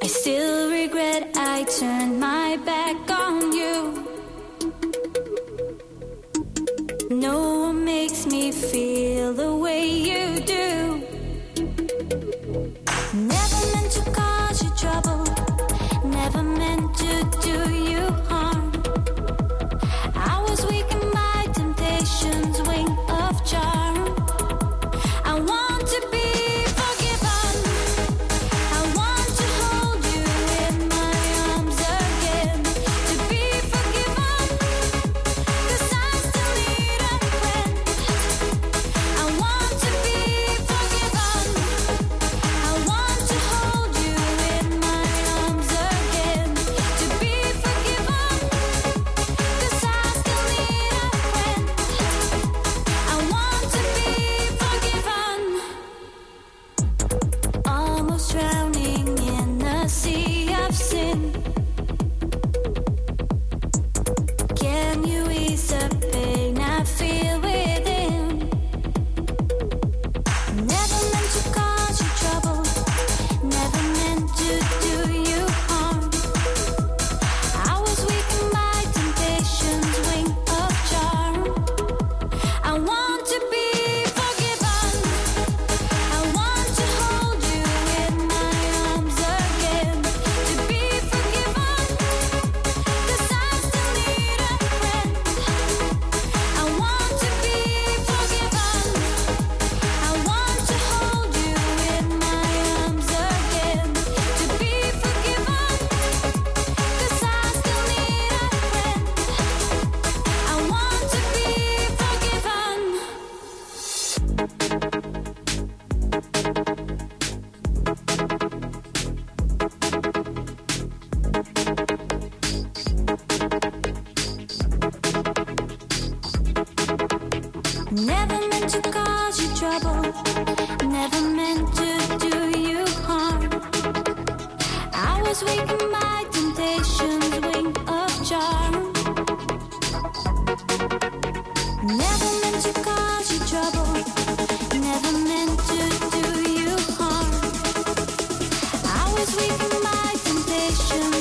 still regret I turned my back on you. No one makes me feel the way you do. Never meant to cause you trouble, never meant to do you harm. I was weak in my temptation's wing of charm. I want to be forgiven. I want to hold you in my arms again. To be forgiven, 'cause I still need a friend. I want to be forgiven. I want to hold you in my arms again. To be forgiven, 'cause I still need a friend. I want to be forgiven. Almost drowning in the sea of sin. Can you ease the pain I feel within? Never meant to cause you trouble, never meant to do you harm. I was weak in my temptation's wing of charm. I want to be forgiven. I want to hold you in my arms again. To be forgiven, 'cause I still need a friend. I want to be forgiven. I want to hold you in my arms again. To be forgiven, 'cause I still need a friend. I want to be forgiven. Never meant to cause you trouble, never meant to do you harm. I was weak in my temptation's wing of charm. Never meant to cause you trouble, never meant to do you harm. I was weak in my temptation's